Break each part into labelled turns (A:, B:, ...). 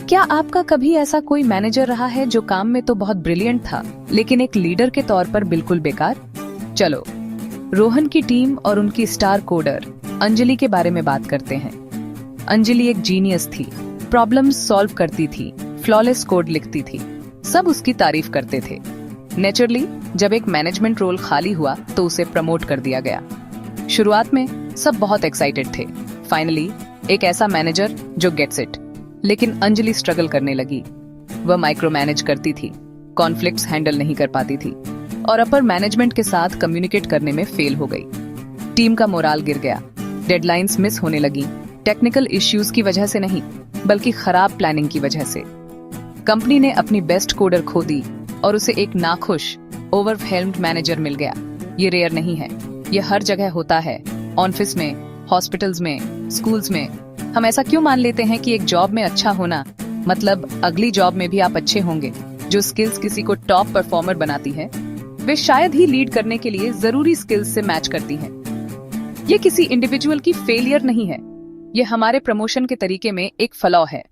A: क्या आपका कभी ऐसा कोई मैनेजर रहा है जो काम में तो बहुत ब्रिलियंट था लेकिन एक लीडर के तौर पर बिल्कुल बेकार? चलो रोहन की टीम और उनकी स्टार कोडर अंजलि के बारे में बात करते हैं। अंजलि एक जीनियस थी, प्रॉब्लम्स सॉल्व करती थी, फ्लॉलेस कोड लिखती थी, सब उसकी तारीफ करते थे। नेचुरली जब एक मैनेजमेंट रोल खाली हुआ तो उसे प्रमोट कर दिया गया। शुरुआत में सब बहुत एक्साइटेड थे, फाइनली एक ऐसा मैनेजर जो गेट्स इट। लेकिन अंजलि स्ट्रगल करने लगी। वह माइक्रो मैनेज करती थी, कॉन्फ्लिक्ट्स हैंडल नहीं कर पाती थी और अपर मैनेजमेंट के साथ कम्युनिकेट करने में फेल हो गई। टीम का मोराल गिर गया, डेडलाइंस मिस होने लगी, टेक्निकल इश्यूज की वजह से नहीं बल्कि खराब प्लानिंग की वजह से। कंपनी ने अपनी बेस्ट कोडर खो दी और उसे एक नाखुश ओवरवेल्म्ड मैनेजर मिल गया। ये रेयर नहीं है, ये हर जगह होता है, ऑफिस में, हॉस्पिटल्स में, स्कूल्स में। हम ऐसा क्यों मान लेते हैं कि एक जॉब में अच्छा होना मतलब अगली जॉब में भी आप अच्छे होंगे? जो स्किल्स किसी को टॉप परफॉर्मर बनाती है वे शायद ही लीड करने के लिए जरूरी स्किल्स से मैच करती हैं। ये किसी इंडिविजुअल की फेलियर नहीं है, ये हमारे प्रमोशन के तरीके में एक फ्लॉ है।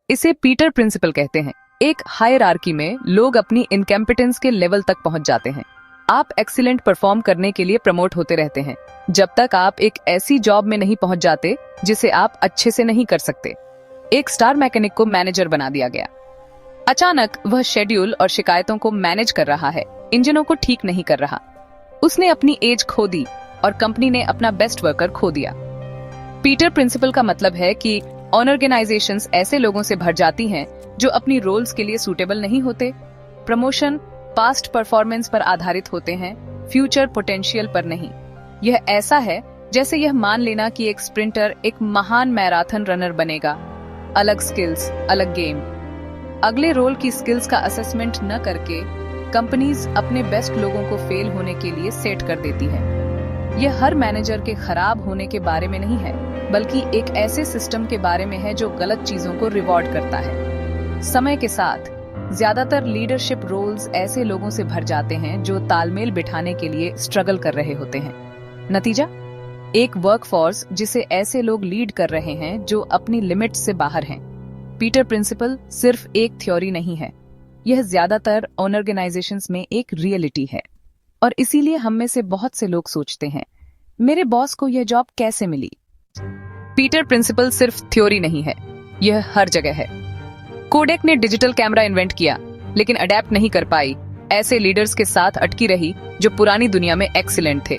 A: इसे पीटर प्रिंसिपल कहते हैं। एक हायरार्की में लोग अपनी इनकम्पिटेंस के लेवल तक पहुंच जाते हैं। आप एक्सीलेंट परफॉर्म करने के लिए प्रमोट होते रहते हैं जब तक आप एक ऐसी जॉब में नहीं पहुंच जाते जिसे आप अच्छे से नहीं कर सकते। एक स्टार मैकेनिक को मैनेजर बना दिया गया। अचानक वह शेड्यूल और शिकायतों को मैनेज कर रहा है, इंजनों को ठीक नहीं कर रहा। उसने अपनी एज खो दी और कंपनी ने अपना बेस्ट वर्कर खो दिया। पीटर प्रिंसिपल का मतलब है कि ऑर्गेनाइजेशंस ऐसे लोगों से भर जाती हैं जो अपनी रोल्स के लिए सूटेबल नहीं होते। प्रमोशन पास्ट परफॉर्मेंस पर आधारित होते हैं, फ्यूचर पोटेंशियल पर नहीं। यह ऐसा है जैसे यह मान लेना कि एक स्प्रिंटर एक महान मैराथन रनर बनेगा। अलग स्किल्स, अलग गेम। अगले रोल की स्किल्स का असेसमेंट न करके कंपनीज अपने बेस्ट लोगों को फेल होने के लिए सेट कर देती है। यह हर मैनेजर के खराब होने के बारे में नहीं है बल्कि एक ऐसे सिस्टम के बारे में है जो गलत चीजों को रिवॉर्ड करता है। समय के साथ ज्यादातर लीडरशिप रोल्स ऐसे लोगों से भर जाते हैं जो तालमेल बिठाने के लिए स्ट्रगल कर रहे होते हैं। नतीजा, एक वर्कफोर्स जिसे ऐसे लोग लीड कर रहे हैं जो अपनी लिमिट से बाहर हैं। पीटर प्रिंसिपल सिर्फ एक थ्योरी नहीं है, यह ज्यादातर ऑर्गेनाइजेशंस में एक रियलिटी है। और इसीलिए हम में से बहुत से लोग सोचते हैं, मेरे बॉस को यह जॉब कैसे मिली? पीटर प्रिंसिपल सिर्फ थ्योरी नहीं है, यह हर जगह है। कोडेक ने डिजिटल कैमरा इन्वेंट किया लेकिन अडेप्ट नहीं कर पाई, ऐसे लीडर्स के साथ अटकी रही जो पुरानी दुनिया में एक्सीलेंट थे।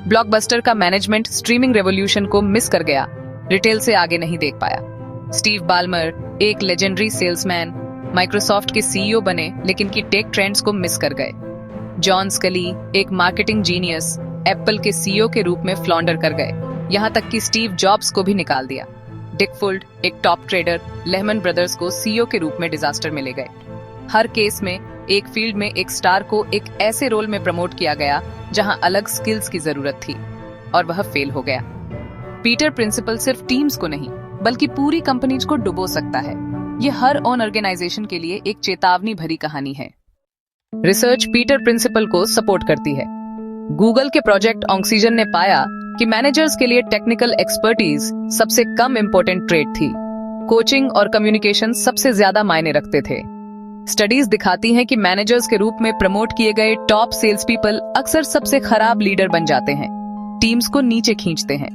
A: ब्लॉकबस्टर का मैनेजमेंट स्ट्रीमिंग रेवोल्यूशन को मिस कर गया, रिटेल से आगे नहीं देख पाया। स्टीव बाल्मर एक लेजेंडरी सेल्समैन माइक्रोसॉफ्ट के सीईओ बने लेकिन की टेक ट्रेंड्स को मिस कर गए। जॉन स्कली एक मार्केटिंग जीनियस एप्पल के सीईओ के रूप में फ्लॉन्डर कर गए, यहाँ तक कि स्टीव जॉब्स को भी निकाल दिया। डिक फुल्ड एक टॉप ट्रेडर लेहमन ब्रदर्स को सीईओ के रूप में डिजास्टर में ले गए। हर केस में एक फील्ड में एक स्टार को एक ऐसे रोल में प्रमोट किया गया जहां अलग स्किल्स की जरूरत थी और वह फेल हो गया। पीटर प्रिंसिपल सिर्फ टीम्स को नहीं बल्कि पूरी कंपनीज को डुबो सकता है। यह हर ऑर्गेनाइजेशन के लिए एक चेतावनी भरी कहानी है। रिसर्च पीटर प्रिंसिपल को सपोर्ट करती है। गूगल के प्रोजेक्ट ऑक्सीजन ने पाया कि मैनेजर्स के लिए टेक्निकल एक्सपर्टीज सबसे कम इम्पोर्टेंट ट्रेट थी। कोचिंग और कम्युनिकेशन सबसे ज्यादा मायने रखते थे। स्टडीज दिखाती हैं कि मैनेजर्स के रूप में प्रमोट किए गए टॉप सेल्स पीपल अक्सर सबसे खराब लीडर बन जाते हैं, टीम्स को नीचे खींचते हैं।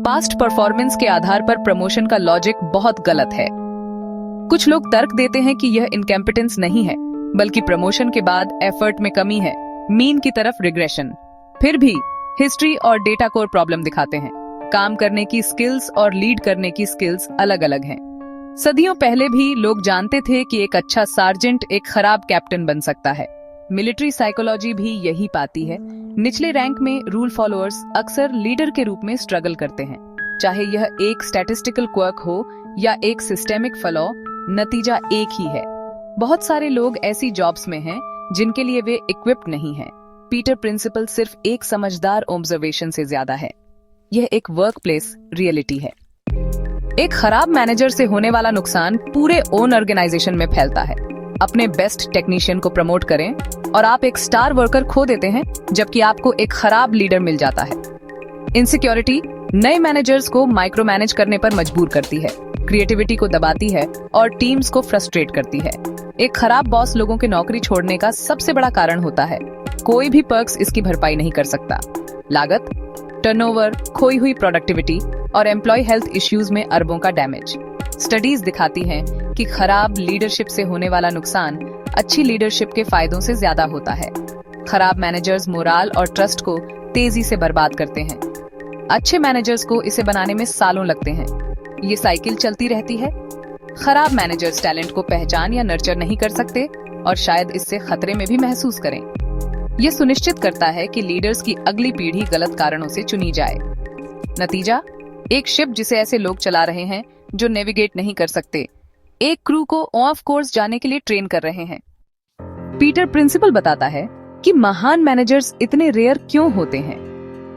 A: पास्ट परफॉर्मेंस के आधार पर प्रमोशन का लॉजिक बहुत गलत है। कुछ लोग तर्क देते हैं कि यह इनकम्पिटेंस नहीं है बल्कि प्रमोशन के बाद एफर्ट में कमी है, मीन की तरफ रिग्रेशन। फिर भी हिस्ट्री और डेटा कोर प्रॉब्लम दिखाते हैं। काम करने की स्किल्स और लीड करने की स्किल्स अलग अलग हैं। सदियों पहले भी लोग जानते थे कि एक अच्छा सार्जेंट एक खराब कैप्टन बन सकता है। मिलिट्री साइकोलॉजी भी यही पाती है। निचले रैंक में रूल फॉलोअर्स अक्सर लीडर के रूप में स्ट्रगल करते हैं, चाहे यह एक स्टैटिस्टिकल क्वर्क हो या एक सिस्टेमिक फ्लॉ, नतीजा एक ही है। बहुत सारे लोग ऐसी जॉब्स में हैं जिनके लिए वे इक्विप्ड नहीं हैं। पीटर प्रिंसिपल सिर्फ एक समझदार ऑब्जर्वेशन से ज्यादा है, यह एक वर्कप्लेस रियलिटी है। एक खराब मैनेजर से होने वाला नुकसान पूरे ऑर्गेनाइजेशन में फैलता है। अपने बेस्ट टेक्नीशियन को प्रमोट करें और आप एक स्टार वर्कर खो देते हैं जबकि आपको एक खराब लीडर मिल जाता है। इनसिक्योरिटी नए मैनेजर्स को माइक्रो मैनेज करने पर मजबूर करती है। क्रिएटिविटी को दबाती है और टीम्स को फ्रस्ट्रेट करती है। एक खराब बॉस लोगों के नौकरी छोड़ने का सबसे बड़ा कारण होता है। कोई भी पर्क्स इसकी भरपाई नहीं कर सकता। लागत, टर्नओवर, खोई हुई प्रोडक्टिविटी और एम्प्लॉय हेल्थ इश्यूज में अरबों का डैमेज। स्टडीज दिखाती हैं कि खराब लीडरशिप से होने वाला नुकसान अच्छी लीडरशिप के फायदों से ज्यादा होता है। खराब मैनेजर्स मोराल और ट्रस्ट को तेजी से बर्बाद करते हैं। अच्छे मैनेजर्स को इसे बनाने में सालों लगते हैं। ये साइकिल चलती रहती है। खराब मैनेजर्स टैलेंट को पहचान या नर्चर नहीं कर सकते और शायद इससे खतरे में भी महसूस करें। यह सुनिश्चित करता है कि लीडर्स की अगली पीढ़ी गलत कारणों से चुनी जाए। नतीजा, एक शिप जिसे ऐसे लोग चला रहे हैं जो नेविगेट नहीं कर सकते, एक क्रू को ऑफ कोर्स जाने के लिए ट्रेन कर रहे हैं। पीटर प्रिंसिपल बताता है कि महान मैनेजर्स इतने रेयर क्यों होते हैं।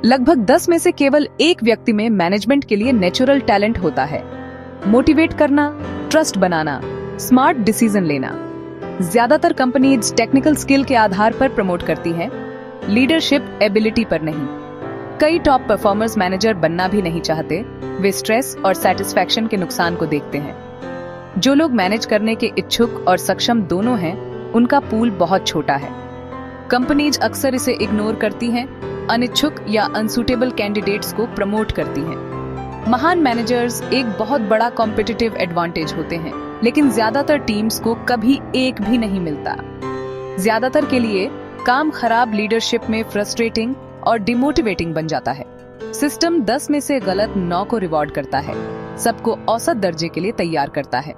A: लगभग 10 में से केवल एक व्यक्ति में मैनेजमेंट के लिए नेचुरल टैलेंट होता है। मोटिवेट करना, ट्रस्ट बनाना, स्मार्ट डिसीजन लेना। ज्यादातर कंपनीज टेक्निकल स्किल के आधार पर प्रमोट करती हैं, लीडरशिप एबिलिटी पर नहीं। कई टॉप परफॉर्मर्स मैनेजर बनना भी नहीं चाहते। वे स्ट्रेस और सेटिस्फैक्शन के नुकसान को देखते हैं। जो लोग मैनेज करने के इच्छुक और सक्षम दोनों हैं, उनका पूल बहुत छोटा है। कंपनीज अक्सर इसे इग्नोर करती हैं, अनिच्छुक या अनसूटेबल कैंडिडेट्स को प्रमोट करती हैं। महान मैनेजर्स एक बहुत बड़ा कॉम्पिटिटिव एडवांटेज होते हैं, लेकिन ज्यादातर टीम्स को कभी एक भी नहीं मिलता। ज्यादातर के लिए काम खराब लीडरशिप में फ्रस्ट्रेटिंग और डिमोटिवेटिंग बन जाता है। सिस्टम 10 में से गलत 9 को रिवॉर्ड करता है, सबको औसत दर्जे के लिए तैयार करता है।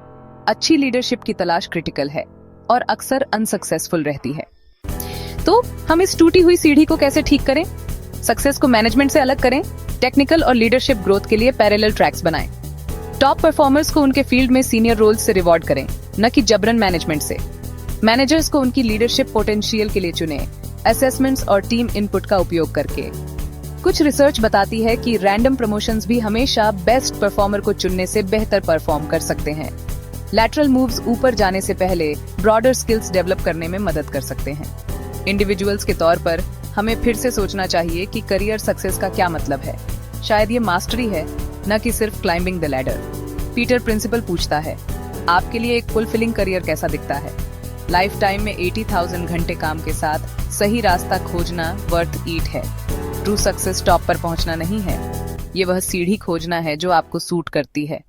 A: अच्छी लीडरशिप की तलाश क्रिटिकल है और अक्सर अनसक्सेसफुल रहती है। तो हम इस टूटी हुई सीढ़ी को कैसे ठीक करें? सक्सेस को मैनेजमेंट से अलग करें, टेक्निकल और लीडरशिप ग्रोथ के लिए पैरेलल ट्रैक्स बनाएं। टॉप परफॉर्मर्स को उनके फील्ड में सीनियर रोल्स से रिवॉर्ड करें, न कि जबरन मैनेजमेंट से। मैनेजर्स को उनकी लीडरशिप पोटेंशियल के लिए चुनें, असेसमेंट्स और टीम इनपुट का उपयोग करके। कुछ रिसर्च बताती है कि रैंडम प्रमोशंस भी हमेशा बेस्ट परफॉर्मर को चुनने से बेहतर परफॉर्म कर सकते हैं। लैटरल मूव्स ऊपर जाने से पहले ब्रॉडर स्किल्स डेवलप करने में मदद कर सकते हैं। इंडिविजुअल्स के तौर पर हमें फिर से सोचना चाहिए कि करियर सक्सेस का क्या मतलब है। शायद ये मास्टरी है, न कि सिर्फ climbing the ladder. Peter principle पूछता है, आपके लिए एक फुलफिलिंग करियर कैसा दिखता है? लाइफ टाइम में 80,000 घंटे काम के साथ सही रास्ता खोजना वर्थ ईट है। ट्रू सक्सेस टॉप पर पहुंचना नहीं है, ये वह सीढ़ी खोजना है जो आपको सूट करती है।